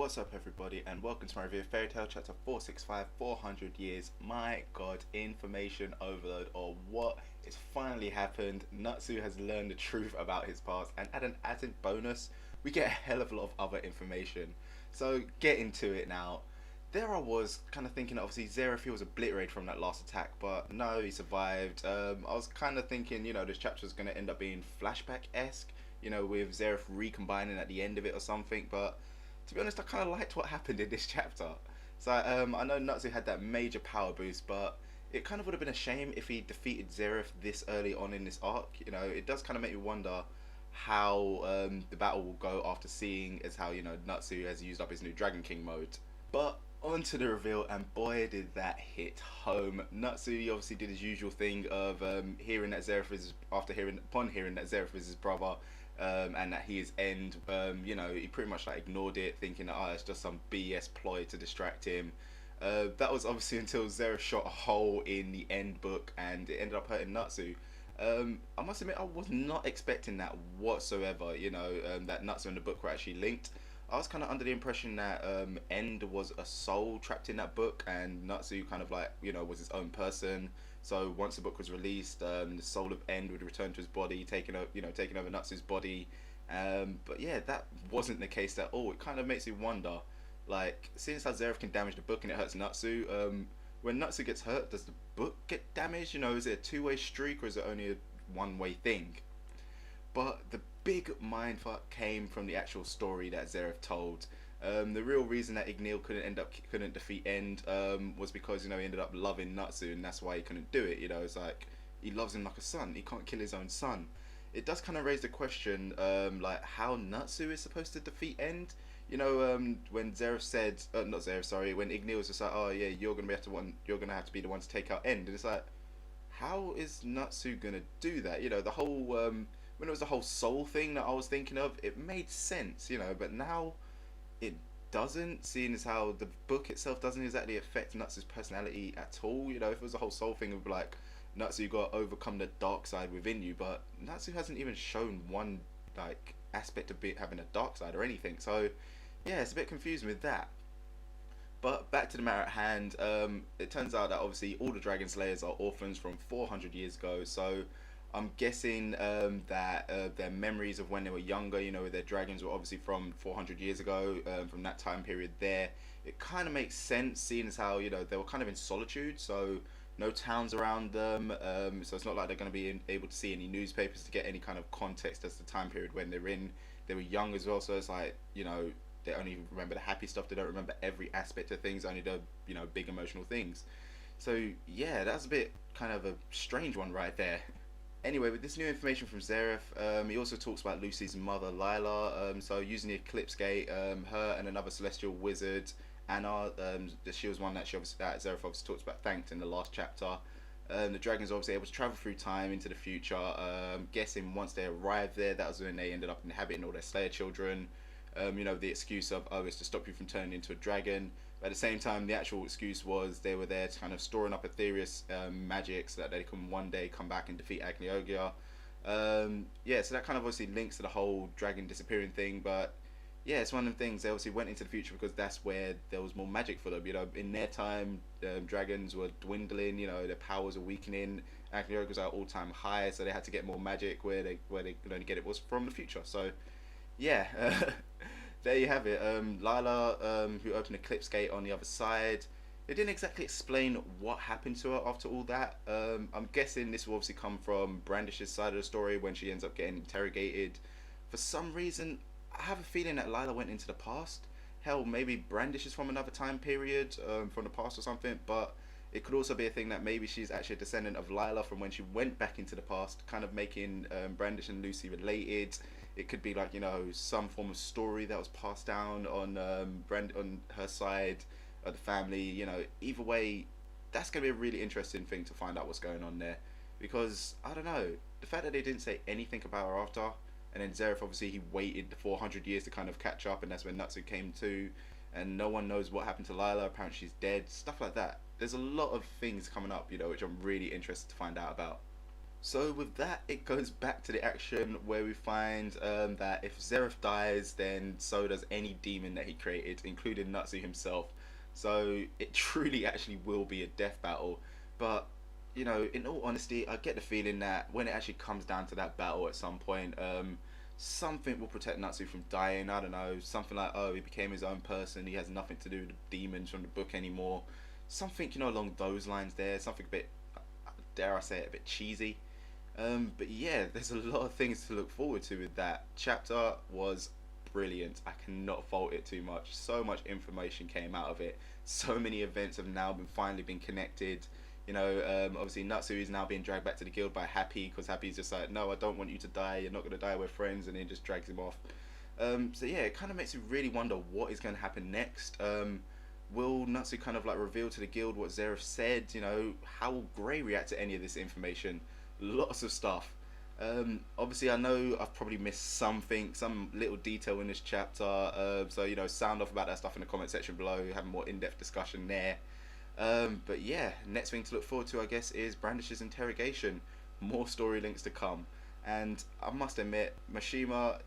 What's up everybody and welcome to my review of Fairy Tail chapter 465, 400 years. My god, information overload, or what is finally happened. Natsu has learned the truth about his past, and at an added bonus, we get a hell of a lot of other information. So get into it now. There I was kind of thinking, obviously Zeref, he was obliterated from that last attack, but no, he survived. I was kind of thinking, this chapter was going to end up being flashback-esque, with Zeref recombining at the end of it or something, but to be honest, I kind of liked what happened in this chapter. So I know Natsu had that major power boost, but it kind of would have been a shame if he defeated Zeref this early on in this arc. It does kind of make me wonder how the battle will go after seeing as how Natsu has used up his new Dragon King mode. But on to the reveal, and boy did that hit home. Natsu obviously did his usual thing of hearing that Zeref is upon hearing that Zeref is his brother. And that he is end, he pretty much ignored it, thinking that it's just some BS ploy to distract him. That was obviously until Zeref shot a hole in the end book and it ended up hurting Natsu. I must admit, I was not expecting that whatsoever, that Natsu and the book were actually linked. I was kind of under the impression that End was a soul trapped in that book, and Natsu kind of was his own person. So once the book was released, the soul of End would return to his body, taking over Natsu's body. But yeah, that wasn't the case at all. It kind of makes me wonder, since how Zeref can damage the book and it hurts Natsu, when Natsu gets hurt, does the book get damaged? Is it a two-way streak or is it only a one-way thing? But the big mindfuck came from the actual story that Zeref told. The real reason that Igneel couldn't defeat End was because he ended up loving Natsu, and that's why he couldn't do it. It's like he loves him like a son. He can't kill his own son. It does kind of raise the question, how Natsu is supposed to defeat End. When Zeref said, not Zeref, sorry, when Igneel was just like, oh yeah, you're gonna have to be the one to take out End, and it's like, how is Natsu gonna do that? The whole when it was the whole soul thing that I was thinking of, it made sense, but now it doesn't, seeing as how the book itself doesn't exactly affect Natsu's personality at all. If it was a whole soul thing of Natsu, you got to overcome the dark side within you, but Natsu hasn't even shown one aspect of having a dark side or anything. So yeah, it's a bit confusing with that. But back to the matter at hand, it turns out that obviously all the Dragon Slayers are orphans from 400 years ago, so I'm guessing that their memories of when they were younger, their dragons were obviously from 400 years ago, from that time period there. It kind of makes sense, seeing as how, they were kind of in solitude, so no towns around them, so it's not like they're going to be able to see any newspapers to get any kind of context as to the time period when they were young as well, so it's like, they only remember the happy stuff, they don't remember every aspect of things, only the, big emotional things. So yeah, that's a bit kind of a strange one right there. Anyway, with this new information from Zeref, he also talks about Lucy's mother, Lila. So using the Eclipse Gate, her and another celestial wizard, Anna, she was one that Zeref obviously talks about, thanked in the last chapter. The dragons are obviously able to travel through time into the future. Guessing once they arrived there, that was when they ended up inhabiting all their Slayer children. The excuse of, it's to stop you from turning into a dragon. But at the same time, the actual excuse was they were there to kind of storing up Aetherius magic so that they can one day come back and defeat Agni-Ogia. Yeah, so that kind of obviously links to the whole dragon disappearing thing, but yeah, it's one of the things. They obviously went into the future because that's where there was more magic for them. In their time, dragons were dwindling, their powers were weakening. Agni-Ogia was at all-time high, so they had to get more magic where they could only get it was from the future. So yeah, there you have it. Lila, who opened Eclipse Gate on the other side, they didn't exactly explain what happened to her after all that. I'm guessing this will obviously come from Brandish's side of the story when she ends up getting interrogated. For some reason, I have a feeling that Lila went into the past. Hell, maybe Brandish is from another time period, from the past or something, but it could also be a thing that maybe she's actually a descendant of Lila from when she went back into the past, kind of making Brandish and Lucy related. It could be some form of story that was passed down on on her side of the family. Either way, that's gonna be a really interesting thing to find out what's going on there, because I don't know, the fact that they didn't say anything about her after, and then Zeref obviously he waited the 400 years to kind of catch up, and that's when Natsu came to, and no one knows what happened to Lila. Apparently she's dead, stuff like that. There's a lot of things coming up, which I'm really interested to find out about. So with that, it goes back to the action where we find that if Zeref dies, then so does any demon that he created, including Natsu himself. So it truly actually will be a death battle. But in all honesty, I get the feeling that when it actually comes down to that battle at some point, something will protect Natsu from dying. I don't know, something like, oh, he became his own person. He has nothing to do with the demons from the book anymore. Something along those lines there. Something a bit, dare I say it, a bit cheesy. But yeah, there's a lot of things to look forward to with that. Chapter was brilliant. I cannot fault it too much. So much information came out of it. So many events have now finally been connected. Obviously Natsu is now being dragged back to the guild by Happy because Happy's just like, no, I don't want you to die. You're not gonna die. We're friends, and then just drags him off. So yeah, it kind of makes you really wonder what is going to happen next. Will Natsu kind of like reveal to the guild what Zeref said? How will Grey react to any of this information? Lots of stuff. Obviously, I know I've probably missed something, some little detail in this chapter. So sound off about that stuff in the comment section below. Have a more in-depth discussion there. But yeah, next thing to look forward to, I guess, is Brandish's interrogation. More story links to come. And I must admit, Mashima,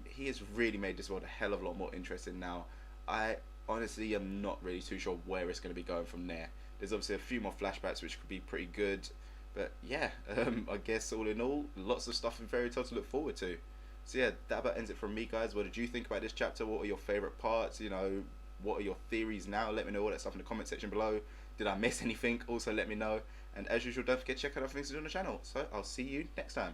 he has really made this world a hell of a lot more interesting now. I honestly am not really too sure where it's going to be going from there. There's obviously a few more flashbacks which could be pretty good. But yeah, I guess all in all, lots of stuff in Fairy Tail to look forward to. So yeah, that about ends it from me, guys. What did you think about this chapter? What are your favourite parts? What are your theories now? Let me know all that stuff in the comment section below. Did I miss anything? Also let me know. And as usual, don't forget to check out other things to do on the channel. So I'll see you next time.